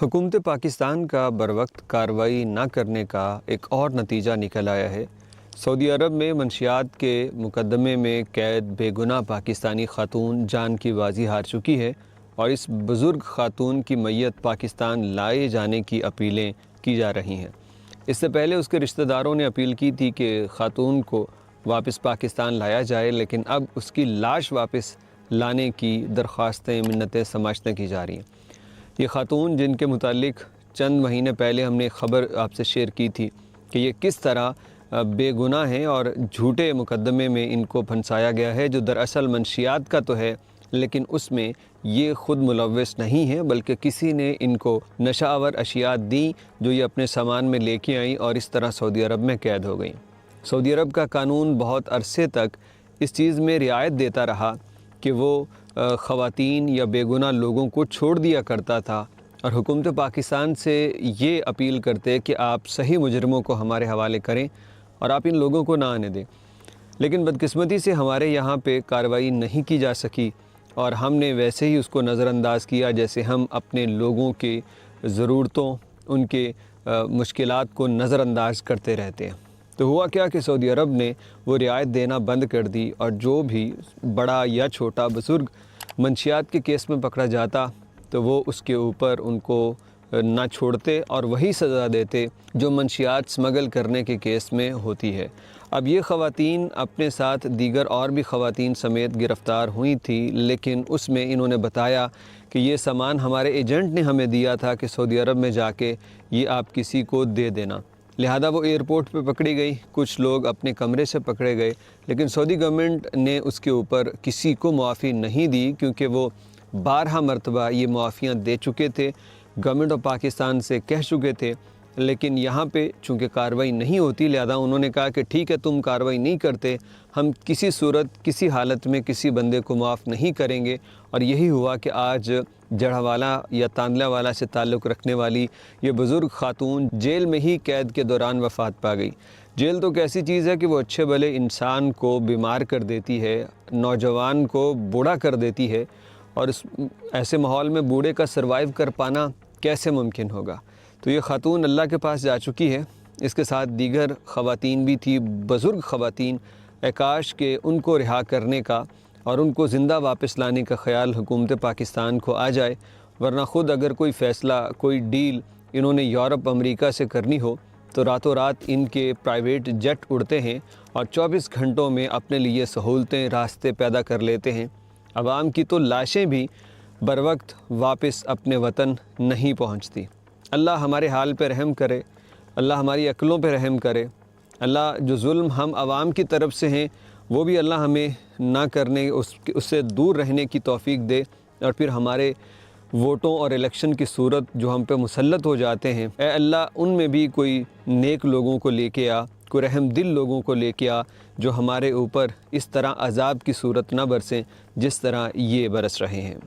हुकूमत पाकिस्तान का बरवक्त कार्रवाई न करने का एक और नतीजा निकल आया है। सऊदी अरब में मंशियात के मुकदमे में कैद बेगुनाह पाकिस्तानी खातून जान की बाजी हार चुकी है और इस बुज़ुर्ग खातून की मैयत पाकिस्तान लाए जाने की अपीलें की जा रही हैं। इससे पहले उसके रिश्तेदारों ने अपील की थी कि खातून को वापस पाकिस्तान लाया जाए, लेकिन अब उसकी लाश वापस लाने की दरख्वास्तें मिन्नतें समाशतें की जा रही हैं। ये खातून जिनके मुतालिक चंद महीने पहले हमने ख़बर आपसे शेयर की थी कि ये किस तरह बेगुनाह हैं और झूठे मुकदमे में इनको फंसाया गया है, जो दरअसल मंशियात का तो है लेकिन उसमें ये ख़ुद मुलव्वस नहीं है, बल्कि किसी ने इनको नशावर अशिया दी जो ये अपने सामान में लेके आई और इस तरह सऊदी अरब में कैद हो गई। सऊदी अरब का कानून बहुत अरसे तक इस चीज़ में रियायत देता रहा कि वो ख़वातीन या बेगुनाह लोगों को छोड़ दिया करता था और हुकूमत पाकिस्तान से ये अपील करते कि आप सही मुजरमों को हमारे हवाले करें और आप इन लोगों को ना आने दें। लेकिन बदकिस्मती से हमारे यहाँ पे कार्रवाई नहीं की जा सकी और हमने वैसे ही उसको नज़रअंदाज किया जैसे हम अपने लोगों के ज़रूरतों, उनके मुश्किलात को नज़रअंदाज करते रहते हैं। तो हुआ क्या कि सऊदी अरब ने वो रियायत देना बंद कर दी और जो भी बड़ा या छोटा बुज़ुर्ग मंशियात के केस में पकड़ा जाता तो वो उसके ऊपर उनको ना छोड़ते और वही सज़ा देते जो मंशियात स्मगल करने के केस में होती है। अब ये ख़वातीन अपने साथ दीगर और भी ख़वातीन समेत गिरफ़्तार हुई थी, लेकिन उसमें इन्होंने बताया कि ये सामान हमारे एजेंट ने हमें दिया था कि सऊदी अरब में जाके ये आप किसी को दे देना। लिहाजा वो एयरपोर्ट पे पकड़ी गई, कुछ लोग अपने कमरे से पकड़े गए, लेकिन सऊदी गवर्नमेंट ने उसके ऊपर किसी को मुआफ़ी नहीं दी क्योंकि वो 12 मरतबा ये मुआफ़ियाँ दे चुके थे, गवर्नमेंट ऑफ पाकिस्तान से कह चुके थे। लेकिन यहाँ पे चूँकि कार्रवाई नहीं होती, लिहाजा उन्होंने कहा कि ठीक है, तुम कार्रवाई नहीं करते, हम किसी सूरत किसी हालत में किसी बंदे को माफ़ नहीं करेंगे। और यही हुआ कि आज जड़वाला या तांदलावाला से ताल्लुक़ रखने वाली ये बुज़ुर्ग खातून जेल में ही कैद के दौरान वफ़ात पा गई। जेल तो कैसी चीज़ है कि वो अच्छे भले इंसान को बीमार कर देती है, नौजवान को बूढ़ा कर देती है, और इस ऐसे माहौल में बूढ़े का सर्वाइव कर पाना कैसे मुमकिन होगा। तो ये खातून अल्लाह के पास जा चुकी है, इसके साथ दीगर ख़वातीन भी थी, बुज़ुर्ग ख़वातीन। काश के उनको रिहा करने का और उनको ज़िंदा वापस लाने का ख़याल हुकूमत पाकिस्तान को आ जाए, वरना ख़ुद अगर कोई फ़ैसला, कोई डील इन्होंने यूरोप अमेरिका से करनी हो तो रातों रात इनके प्राइवेट जेट उड़ते हैं और 24 घंटों में अपने लिए सहूलतें, रास्ते पैदा कर लेते हैं। आवाम की तो लाशें भी बरवक्त वापस अपने वतन नहीं पहुंचती। अल्लाह हमारे हाल पे रहम करे, अल्लाह हमारी अक्लों पे रहम करे, अल्लाह जो जुल्म हम आवाम की तरफ से हैं वो भी अल्लाह हमें ना करने, उससे दूर रहने की तौफीक दे, और फिर हमारे वोटों और इलेक्शन की सूरत जो हम पे मुसल्लत हो जाते हैं, ए अल्लाह उनमें भी कोई नेक लोगों को लेके आ, कोई रहम दिल लोगों को लेके आ जो हमारे ऊपर इस तरह अज़ाब की सूरत ना बरसें जिस तरह ये बरस रहे हैं।